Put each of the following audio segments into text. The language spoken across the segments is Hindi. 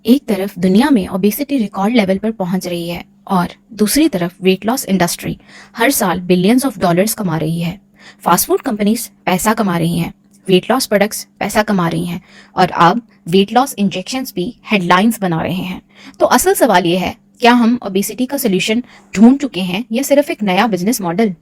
एक तरफ दुनिया में ओबेसिटी रिकॉर्ड लेवल पर पहुंच रही है और दूसरी तरफ वेट लॉस इंडस्ट्री हर साल बिलियंस ऑफ डॉलर्स कमा रही है। फास्ट फूड कंपनीज पैसा कमा रही हैं, वेट लॉस प्रोडक्ट्स पैसा कमा रही हैं और अब वेट लॉस इंजेक्शंस भी हेडलाइंस बना रहे हैं। तो असल सवाल ये है, क्या हम ओबेसिटी का सोल्यूशन ढूंढ चुके हैं या सिर्फ एक नया बिजनेस मॉडल?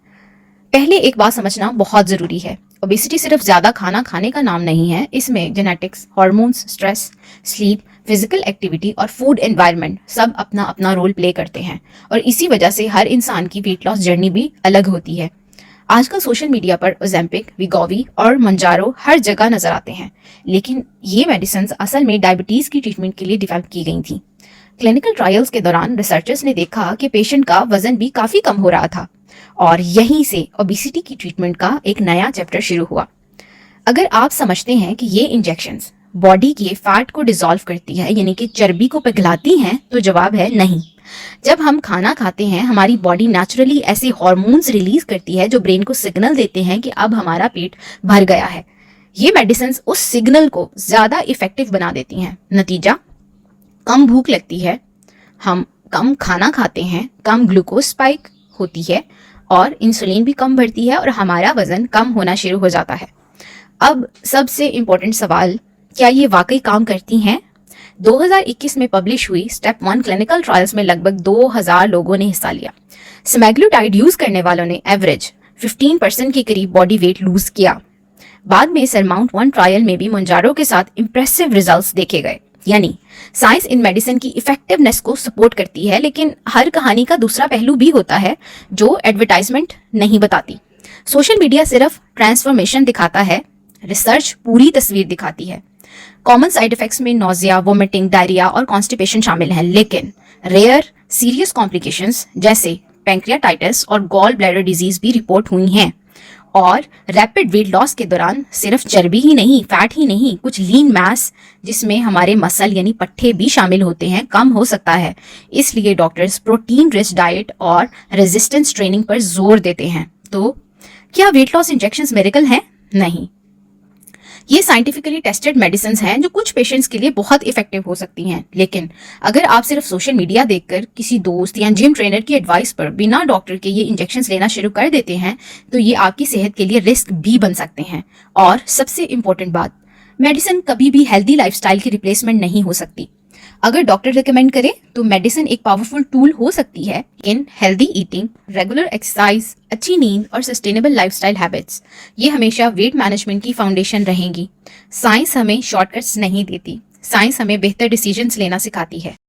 पहले एक बात समझना बहुत जरूरी है, ओबेसिटी सिर्फ ज्यादा खाना खाने का नाम नहीं है। इसमें genetics, hormones, stress, sleep, physical activity और फूड एनवायरनमेंट सब अपना अपना रोल प्ले करते हैं और इसी वजह से हर इंसान की वेट लॉस जर्नी भी अलग होती है। आजकल सोशल मीडिया पर ओजेम्पिक, वीगोवी और मंजारो हर जगह नजर आते हैं, लेकिन ये मेडिसिन असल में डायबिटीज की ट्रीटमेंट के लिए डेवलप की गई थी। क्लिनिकल ट्रायल्स के दौरान रिसर्चर्स ने देखा कि पेशेंट का वजन भी काफी कम हो रहा था और यहीं से ओबेसिटी की ट्रीटमेंट का एक नया चैप्टर शुरू हुआ। अगर आप समझते हैं कि ये इंजेक्शंस बॉडी के फैट को डिसॉल्व करती है, यानी कि चर्बी को पिघलाती हैं, तो जवाब है नहीं। जब हम खाना खाते हैं, हमारी बॉडी नेचुरली ऐसे हार्मोन्स रिलीज करती है जो ब्रेन को सिग्नल देते हैं कि अब हमारा पेट भर गया है। ये मेडिसिन उस सिग्नल को ज्यादा इफेक्टिव बना देती हैं। नतीजा, कम भूख लगती है, हम कम खाना खाते हैं, कम ग्लूकोज स्पाइक होती है और इंसुलिन भी कम बढ़ती है और हमारा वजन कम होना शुरू हो जाता है। अब सबसे इम्पोर्टेंट सवाल, क्या ये वाकई काम करती हैं? 2021 में पब्लिश हुई स्टेप 1 क्लिनिकल ट्रायल्स में लगभग 2000 लोगों ने हिस्सा लिया। सेमेग्लुटाइड यूज करने वालों ने एवरेज 15% के करीब बॉडी वेट लूज किया। बाद में सरमाउंट 1 ट्रायल में भी मंजारो के साथ इंप्रेसिव रिजल्ट्स देखे गए। यानी साइंस इन मेडिसिन की इफेक्टिवनेस को सपोर्ट करती है, लेकिन हर कहानी का दूसरा पहलू भी होता है जो एडवर्टाइजमेंट नहीं बताती। सोशल मीडिया सिर्फ ट्रांसफॉर्मेशन दिखाता है, रिसर्च पूरी तस्वीर दिखाती है। कॉमन साइड इफेक्ट्स में नोजिया, वोमिटिंग, डायरिया और कॉन्स्टिपेशन शामिल हैं, लेकिन रेयर सीरियस कॉम्प्लिकेशंस जैसे पैंक्रियाटाइटिस और गॉल ब्लैडर डिजीज भी रिपोर्ट हुई हैं। और रैपिड वेट लॉस के दौरान सिर्फ चर्बी ही नहीं, फैट ही नहीं, कुछ लीन मास जिसमें हमारे मसल यानी पट्टे भी शामिल होते हैं, कम हो सकता है। इसलिए डॉक्टर्स प्रोटीन रिच डाइट और रेजिस्टेंस ट्रेनिंग पर जोर देते हैं। तो क्या वेट लॉस इंजेक्शंस मिरेकल हैं? नहीं, ये साइंटिफिकली टेस्टेड मेडिसिन हैं जो कुछ पेशेंट्स के लिए बहुत इफेक्टिव हो सकती हैं। लेकिन अगर आप सिर्फ सोशल मीडिया देखकर किसी दोस्त या जिम ट्रेनर की एडवाइस पर बिना डॉक्टर के ये इंजेक्शंस लेना शुरू कर देते हैं, तो ये आपकी सेहत के लिए रिस्क भी बन सकते हैं। और सबसे इम्पोर्टेंट बात, मेडिसिन कभी भी हेल्दी लाइफस्टाइल की रिप्लेसमेंट नहीं हो सकती। अगर डॉक्टर रिकमेंड करे तो मेडिसिन एक पावरफुल टूल हो सकती है, लेकिन हेल्दी ईटिंग, रेगुलर एक्सरसाइज, अच्छी नींद और सस्टेनेबल लाइफस्टाइल हैबिट्स ये हमेशा वेट मैनेजमेंट की फाउंडेशन रहेंगी। साइंस हमें शॉर्टकट्स नहीं देती, साइंस हमें बेहतर डिसीजंस लेना सिखाती है।